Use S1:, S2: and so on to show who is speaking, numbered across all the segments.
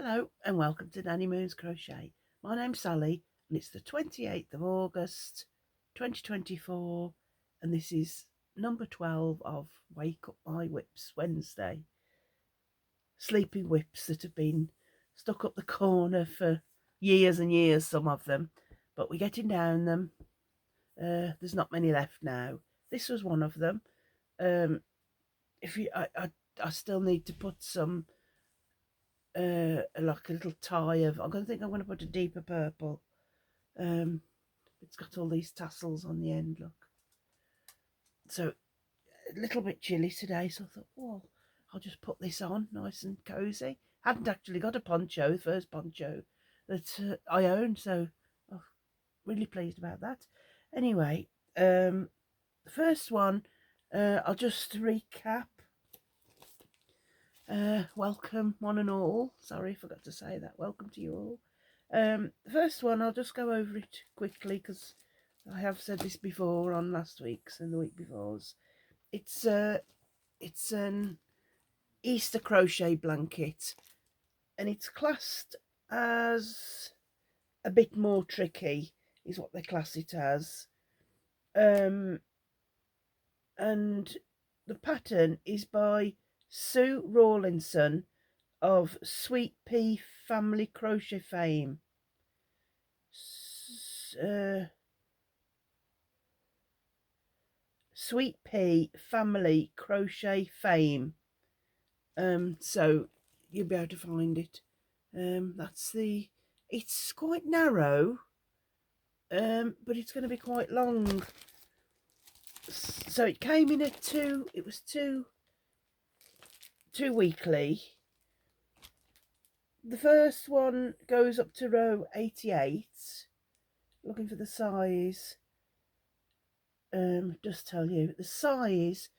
S1: Hello and welcome to Nanny Moon's Crochet. My name's Sally and it's the 28th of August 2024 and this is number 12 of Wake Up My Whips Wednesday. Sleeping whips that have been stuck up the corner for years and years, some of them, but we're getting down them. There's not many left now. This was one of them. I still need to put some like a little tie of, I'm going to put a deeper purple. It's got all these tassels on the end, look. So a little bit chilly today, so I thought, well, I'll just put this on nice and cozy. Hadn't actually got a poncho, the first poncho that I own, so I'm really pleased about that. Anyway, the first one, I'll just recap. Welcome one and all. Sorry, I forgot to say that. Welcome to you all. The first one, I'll just go over it quickly because I have said this before on last week's and the week before's. It's an Easter crochet blanket and it's classed as a bit more tricky, is what they class it as. And the pattern is by Sue Rawlinson of Sweet Pea Family Crochet fame. Sweet Pea Family Crochet fame. So you'll be able to find it. It's quite narrow, but it's going to be quite long. So it came in at two weekly. The first one goes up to row 88. Looking for the size. Just tell you, the size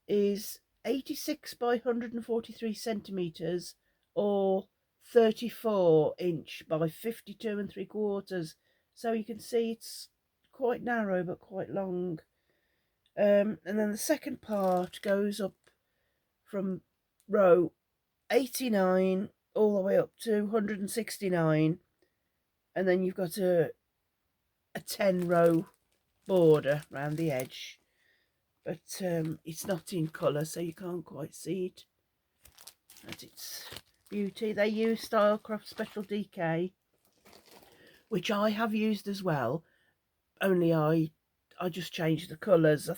S1: is 86 by 143 centimeters or 34" by 52 3/4. So you can see it's quite narrow but quite long. And then the second part goes up from row 89 all the way up to 169, and then you've got a 10-row border around the edge, but it's not in colour, so you can't quite see it at its beauty. They use Stylecraft Special DK, which I have used as well, only I just changed the colours.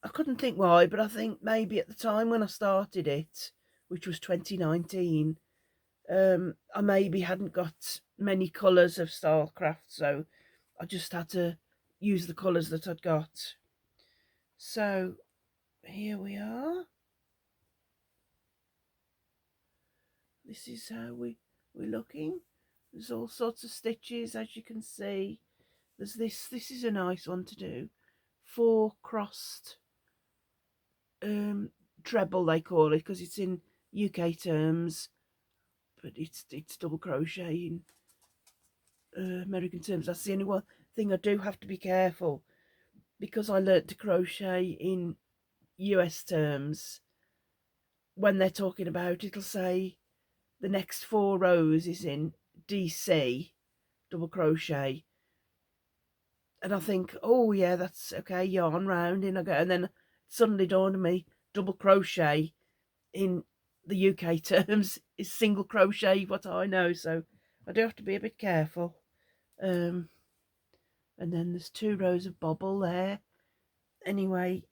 S1: I couldn't think why, but I think maybe at the time when I started it, which was 2019, I maybe hadn't got many colours of Stylecraft, so I just had to use the colours that I'd got. So here we are. This is how we're looking. There's all sorts of stitches, as you can see. There's this is a nice one to do. 4 crossed treble, they call it, because it's in UK terms, but it's double crochet in American terms. That's the only one thing I do have to be careful, because I learnt to crochet in US terms. When they're talking about, it'll say the next 4 rows is in DC double crochet, and I think, oh yeah, that's okay, yarn round, in I go, and then suddenly dawned on me, double crochet in the UK terms is single crochet, what I know, so I do have to be a bit careful. And then there's 2 rows of bobble there. Anyway,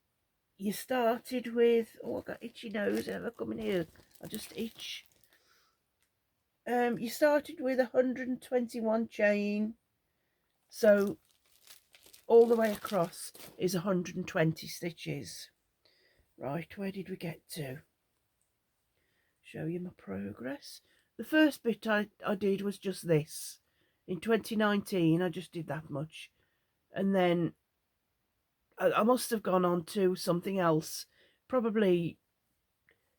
S1: you started with, oh, I got itchy nose, and I come in here, I just itch. You started with 121 chain, so all the way across is 120 stitches. Right, where did we get to? Show you my progress. The first bit I did was just this. In 2019, I just did that much, and then I must have gone on to something else, probably,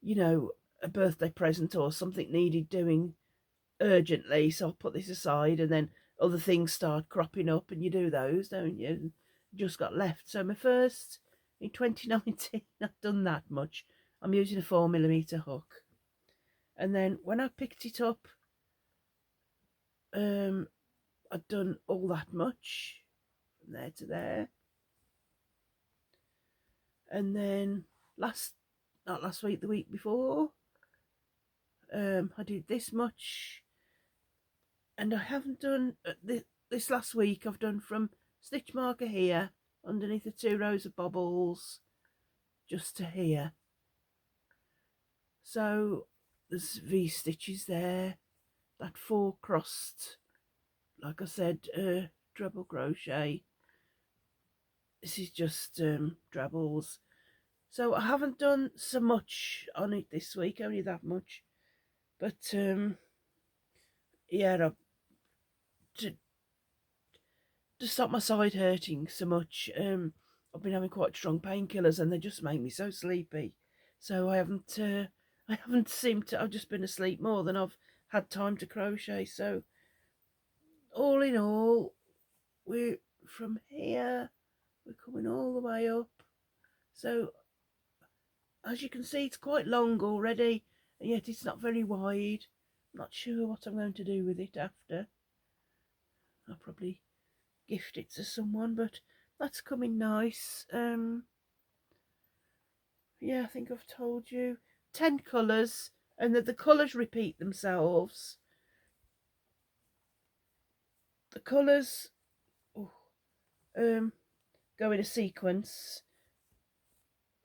S1: you know, a birthday present or something needed doing urgently, so I'll put this aside, and then other things start cropping up and you do those, don't you? Just got left. So my first in 2019, I've done that much. I'm using a 4mm hook, And then when I picked it up, I'd done all that much from there to there. And then not last week, the week before, I did this much. And I haven't done this last week. I've done from stitch marker here underneath the 2 rows of bobbles just to here. So there's V stitches there, that 4 crossed, like I said, treble crochet. This is just trebles. So I haven't done so much on it this week, only that much. But yeah, to stop my side hurting so much, I've been having quite strong painkillers, and they just make me so sleepy. So I haven't seemed to. I've just been asleep more than I've had time to crochet. So all in all, we're from here. We're coming all the way up. So as you can see, it's quite long already, and yet it's not very wide. I'm not sure what I'm going to do with it after. I'll probably gift it to someone, but that's coming nice. Yeah, I think I've told you 10 colours, and that the colours repeat themselves. The colours go in a sequence.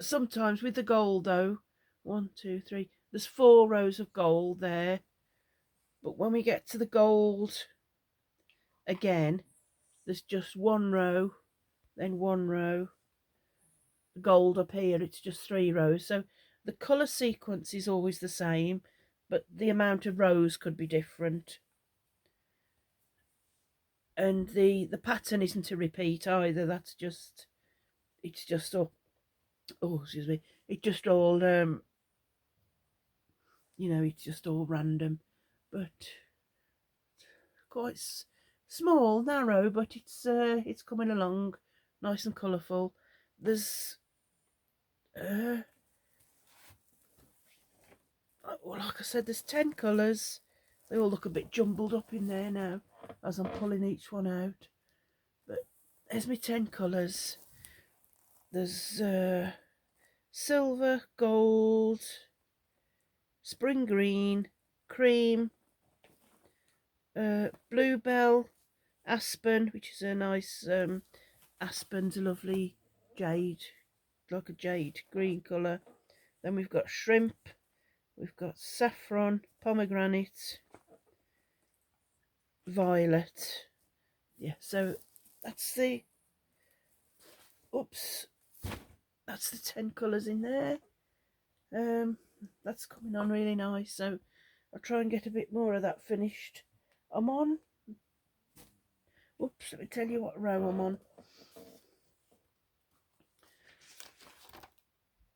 S1: Sometimes with the gold though, 1, 2, 3, there's 4 rows of gold there, but when we get to the gold again, there's just 1 row, then 1 row. Gold up here, it's just 3 rows. So the colour sequence is always the same, but the amount of rows could be different. And the pattern isn't a repeat either. It's just all, oh excuse me, it's just all it's just all random, but quite small, narrow, but it's coming along nice and colourful. There's well, like I said, there's 10 colours. They all look a bit jumbled up in there now as I'm pulling each one out, but there's my 10 colours. There's silver, gold, spring green, cream, bluebell, aspen, which is a nice aspen's a lovely jade, like a jade green colour. Then we've got shrimp, we've got saffron, pomegranate, violet. Yeah, so that's the that's the 10 colours in there. That's coming on really nice, so I'll try and get a bit more of that finished. I'm on, let me tell you what row I'm on.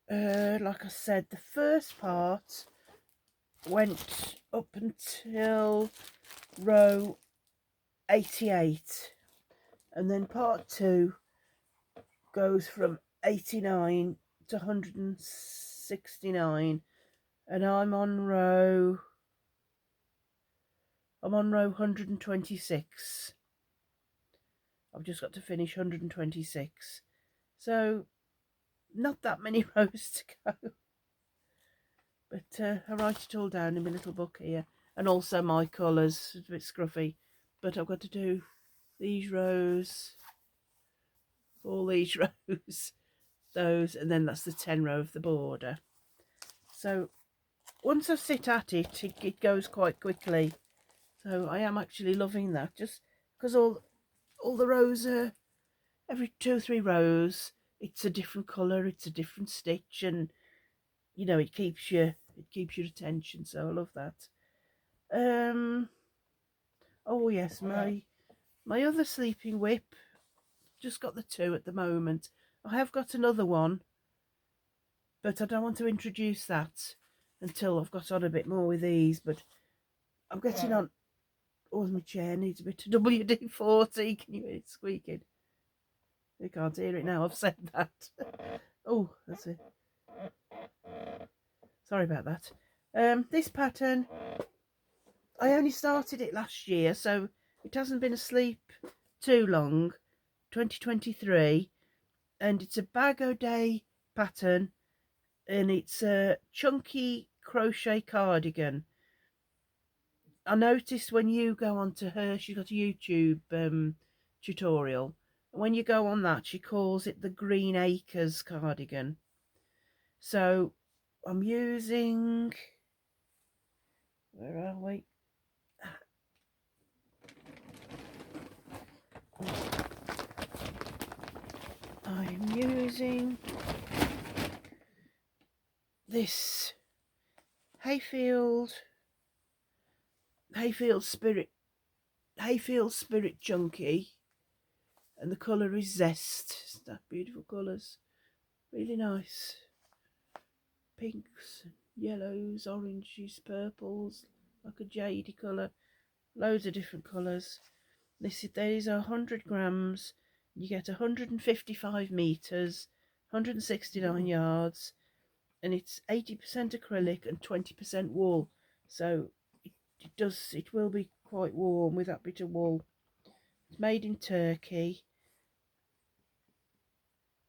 S1: Like I said, the first part went up until row 88, and then part 2 goes from 89 to 169, and I'm on row 126. I've just got to finish 126, so not that many rows to go. But I write it all down in my little book here, and also my colours. It's a bit scruffy, but I've got to do these rows, all these rows, those, and then that's the 10 row of the border. So once I sit at it, it goes quite quickly. So I am actually loving that, just because all the rows are every 2 or 3 rows. It's a different colour, it's a different stitch, and it keeps your attention. So I love that. Oh yes, my other sleeping whip, just got the 2 at the moment. I have got another one, but I don't want to introduce that until I've got on a bit more with these. But I'm getting on. Oh, my chair needs a bit of WD-40. Can you hear it squeaking? You can't hear it now, I've said that. Oh, that's it. Sorry about that. This pattern, I only started it last year, so it hasn't been asleep too long. 2023, and it's a bag o' day pattern, and it's a chunky crochet cardigan. I noticed when you go onto her, she's got a YouTube tutorial. When you go on that, she calls it the Green Acres cardigan. So I'm using, where are we? I'm using this Hayfield Spirit Chunky, and the colour is Zest. Isn't that beautiful colours? Really nice. Pinks, yellows, oranges, purples, like a jadey colour. Loads of different colours. These are 100 grams. You get 155 metres, 169 yards, and it's 80% acrylic and 20% wool. So it will be quite warm with that bit of wool. It's made in Turkey.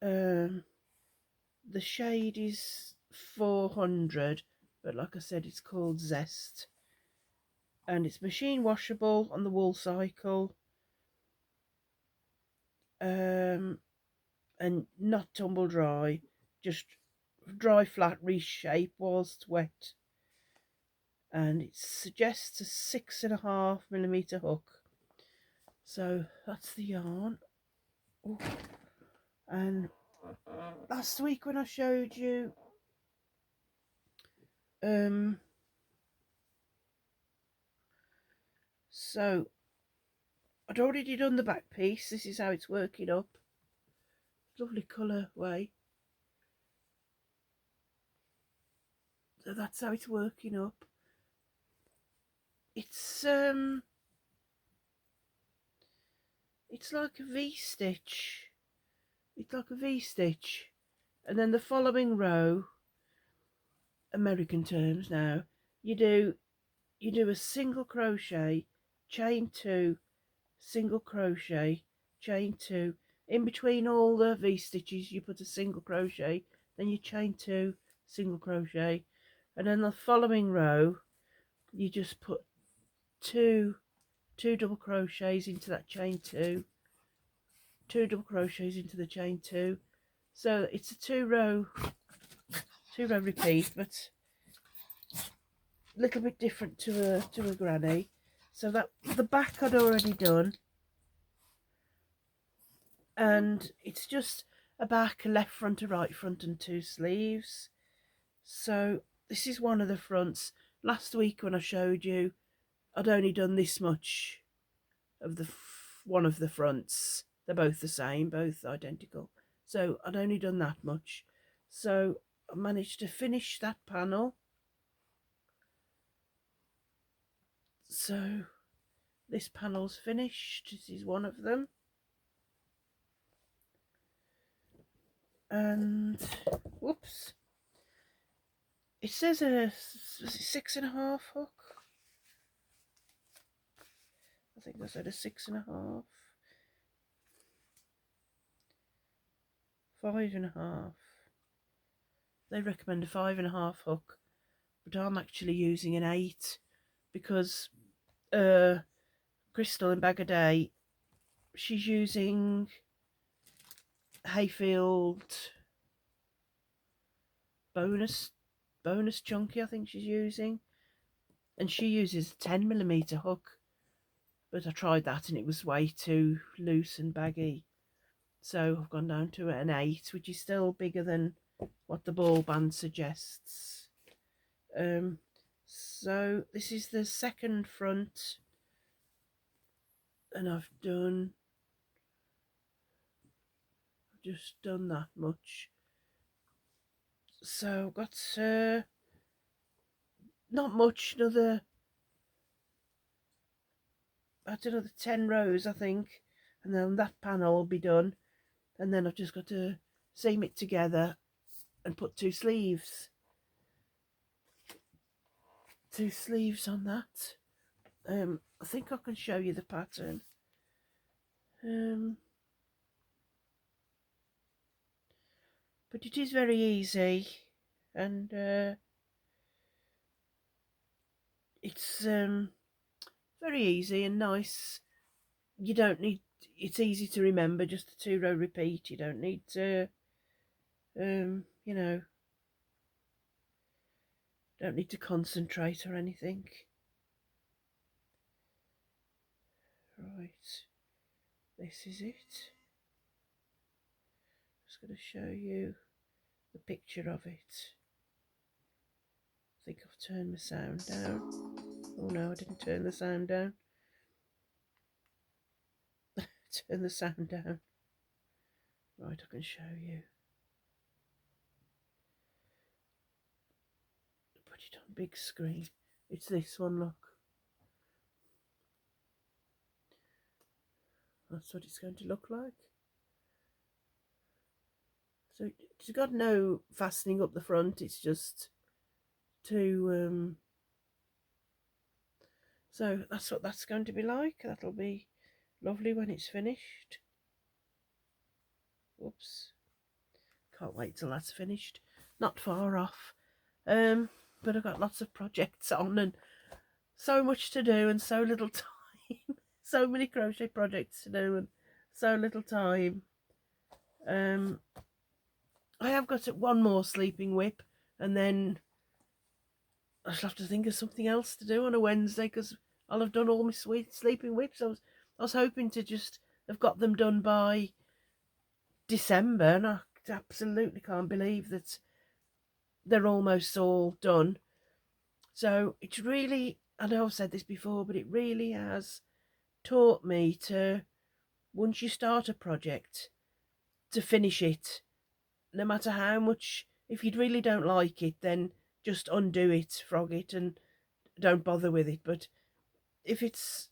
S1: The shade is 400, but like I said, it's called Zest, and it's machine washable on the wool cycle, and not tumble dry, just dry flat, reshape whilst wet. And it suggests a 6.5mm hook. So that's the yarn. Ooh. And last week when I showed you so I'd already done the back piece. This is how it's working up. Lovely colour way. So that's how it's working up. It's like a V-stitch. It's like a V-stitch. And then the following row, American terms now, you do a single crochet, chain 2, single crochet, chain 2. In between all the V-stitches you put a single crochet, then you chain 2, single crochet, and then the following row you just put two double crochets into that chain 2, 2 double crochets into the chain 2. So it's a two row repeat, but a little bit different to a granny. So that the back I'd already done, and it's just a back, a left front, a right front, and 2 sleeves. So this is one of the fronts. Last week when I showed you, I'd only done this much of the one of the fronts. They're both the same, both identical. So I'd only done that much. So I managed to finish that panel. So this panel's finished. This is one of them. And whoops, it says a 6.5 hook. I think I said a 6.5. 5.5. They recommend a 5.5 hook, but I'm actually using an 8 because Crystal in Bag a Day, she's using Hayfield bonus chunky, I think she's using, and she uses a 10mm hook, but I tried that and it was way too loose and baggy, so I've gone down to an 8, which is still bigger than what the ball band suggests. So this is the second front, and I've just done that much. So I've got not much, another 10 rows I think, and then that panel will be done, and then I've just got to seam it together and put 2 sleeves. 2 sleeves on that. I think I can show you the pattern. But it is very easy, and it's very easy and nice. You don't need, it's easy to remember, just a 2 row repeat. You don't need to you know, don't need to concentrate or anything. Right, this is it. Just going to show you the picture of it. I think I've turned the sound down. Oh no, I didn't turn the sound down. Turn the sound down. Right, I can show you. Put it on big screen. It's this one, look. That's what it's going to look like. So it's got no fastening up the front, it's just to so that's what that's going to be like. That'll be lovely when it's finished. Whoops. Can't wait till that's finished. Not far off. But I've got lots of projects on and so much to do and so little time. So many crochet projects to do and so little time. I have got one more sleeping whip, and then I shall have to think of something else to do on a Wednesday, because I'll have done all my sweet sleeping whips. I was hoping to just have got them done by December, and I absolutely can't believe that they're almost all done. So it's really, I know I've said this before, but it really has taught me to, once you start a project, to finish it, no matter how much. If you really don't like it, then just undo it, frog it, and don't bother with it. But if it's,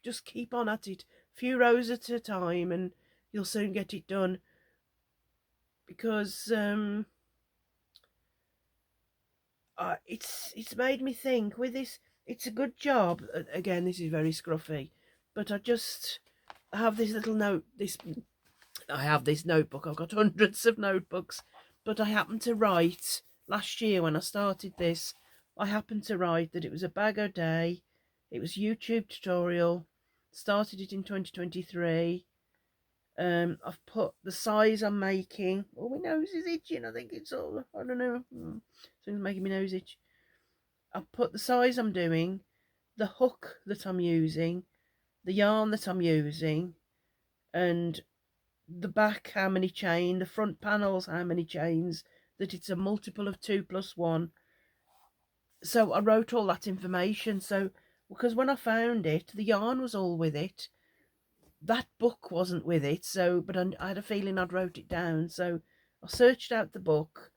S1: just keep on at it, a few rows at a time, and you'll soon get it done. Because it's made me think with this. It's a good job. Again, this is very scruffy, but I just have this little note. I have this notebook. I've got hundreds of notebooks, but I happened to write last year when I started this. I happened to write that it was a bag a day. It was YouTube tutorial. Started it in 2023. I've put the size I'm making. Oh, my nose is itching. I think it's all, I don't know. Something's making my nose itch. I've put the size I'm doing, the hook that I'm using, the yarn that I'm using, and the back how many chain, the front panels how many chains, that it's a multiple of 2 plus 1. So I wrote all that information. So because when I found it, the yarn was all with it, that book wasn't with it. So but I had a feeling I'd wrote it down, so I searched out the book,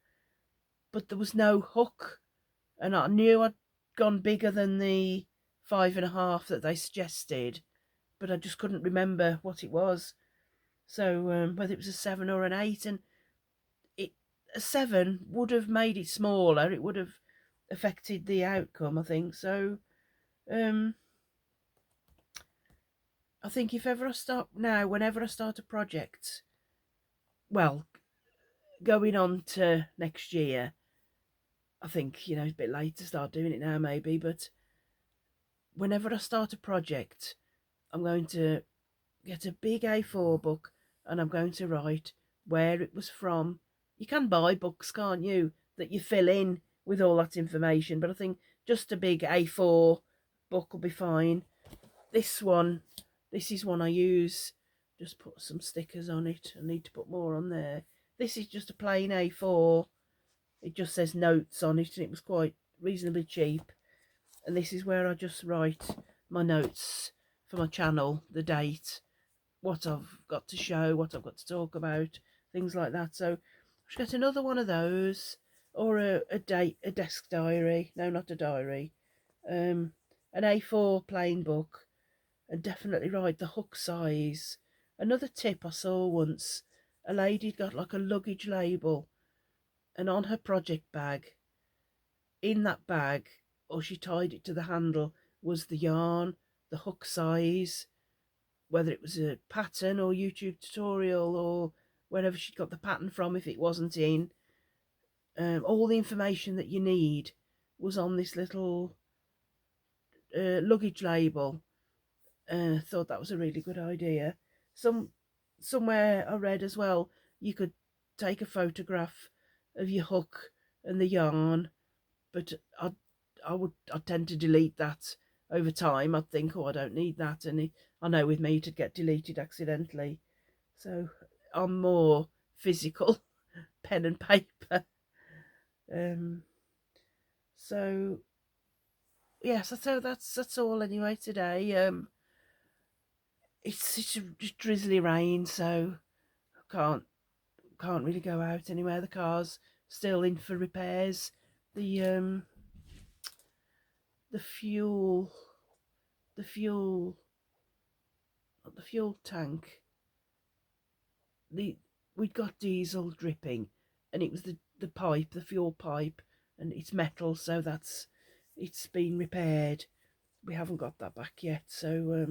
S1: but there was no hook, and I knew I'd gone bigger than the 5.5 that they suggested, but I just couldn't remember what it was. So whether it was a 7 or an 8, and a 7 would have made it smaller. It would have affected the outcome, I think. So I think if ever I start now, whenever I start a project, well, going on to next year, I think, it's a bit late to start doing it now maybe, but whenever I start a project, I'm going to get a big A4 book and I'm going to write where it was from. You can buy books, can't you, that you fill in with all that information, but I think just a big A4 book will be fine. This is one I use. Just put some stickers on it. I need to put more on there. This is just a plain A4. It just says notes on it, and it was quite reasonably cheap. And this is where I just write my notes for my channel, the date, what I've got to show, what I've got to talk about, things like that. So I should get another one of those, or a desk diary. No, not a diary. An A4 plain book, and definitely write the hook size. Another tip I saw once, a lady got like a luggage label, and on her project bag in that bag, or she tied it to the handle, was the yarn, the hook size, whether it was a pattern or YouTube tutorial or wherever she got the pattern from if it wasn't in. All the information that you need was on this little luggage label. Thought that was a really good idea. Somewhere I read as well, you could take a photograph of your hook and the yarn, but I'd tend to delete that over time. I'd think, oh, I don't need that, and I know with me it'd get deleted accidentally. So I'm more physical, pen and paper. Um, so yes, so that's all anyway today. It's just drizzly rain, so I can't really go out anywhere. The car's still in for repairs. The um the fuel the fuel the fuel tank, the we'd got diesel dripping, and it was the pipe, the fuel pipe, and it's metal, so it's been repaired. We haven't got that back yet, so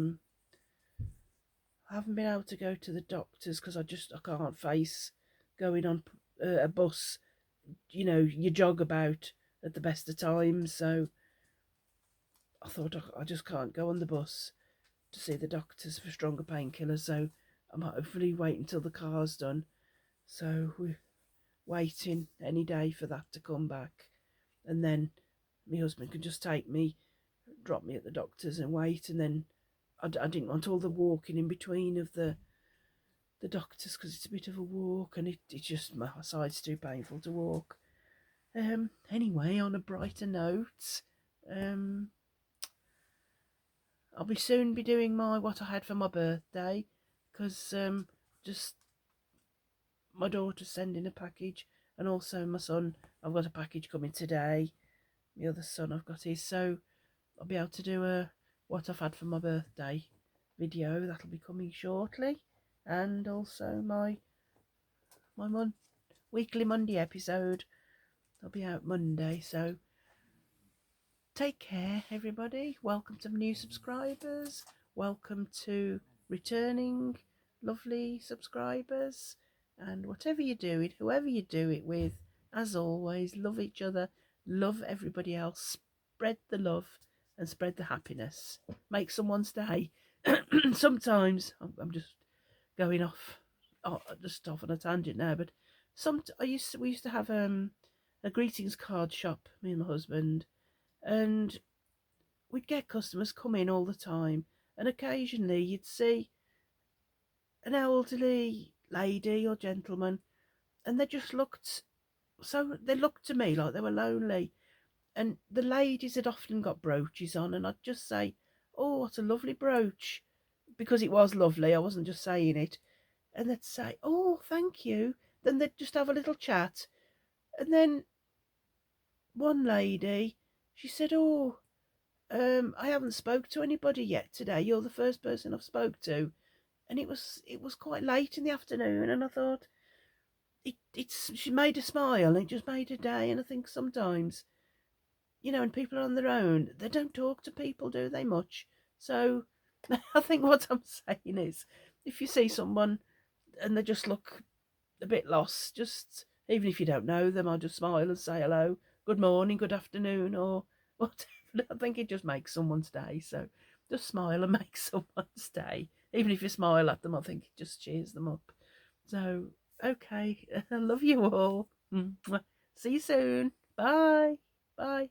S1: I haven't been able to go to the doctors because I can't face going on a bus. You know, you jog about at the best of times, so I thought I just can't go on the bus to see the doctors for stronger painkillers, so I'm hopefully waiting until the car's done. So we're waiting any day for that to come back, and then my husband can just take me, drop me at the doctor's and wait, and then I didn't want all the walking in between of the doctors because it's a bit of a walk, and it's just my side's too painful to walk. Anyway, on a brighter note, I'll be soon be doing my what I had for my birthday, because just my daughter's sending a package, and also my son, I've got a package coming today. The other son, I've got his, so I'll be able to do a what I've had for my birthday video. That'll be coming shortly, and also my weekly Monday episode. I'll be out Monday, so take care, everybody. Welcome to new subscribers. Welcome to returning lovely subscribers. And whatever you do it, whoever you do it with, as always, love each other, love everybody else, spread the love and spread the happiness. Make someone's day. Sometimes I'm just going off, just off on a tangent now, but we used to have a greetings card shop, me and my husband, and we'd get customers come in all the time, and occasionally you'd see an elderly lady or gentleman, and they looked to me like they were lonely, and the ladies had often got brooches on, and I'd just say, oh, what a lovely brooch, because it was lovely, I wasn't just saying it, and they'd say, oh, thank you. Then they'd just have a little chat, and then one lady, she said, oh, I haven't spoke to anybody yet today. You're the first person I've spoke to, and it was quite late in the afternoon, and I thought she made a smile, and it just made a day. And I think sometimes, when people are on their own, they don't talk to people, do they, much? So I think what I'm saying is, if you see someone and they just look a bit lost, just even if you don't know them, I'll just smile and say hello, good morning, good afternoon, or whatever. I think it just makes someone's day. So just smile and make someone's day. Even if you smile at them, I think it just cheers them up. So, okay, I love you all. See you soon. Bye. Bye.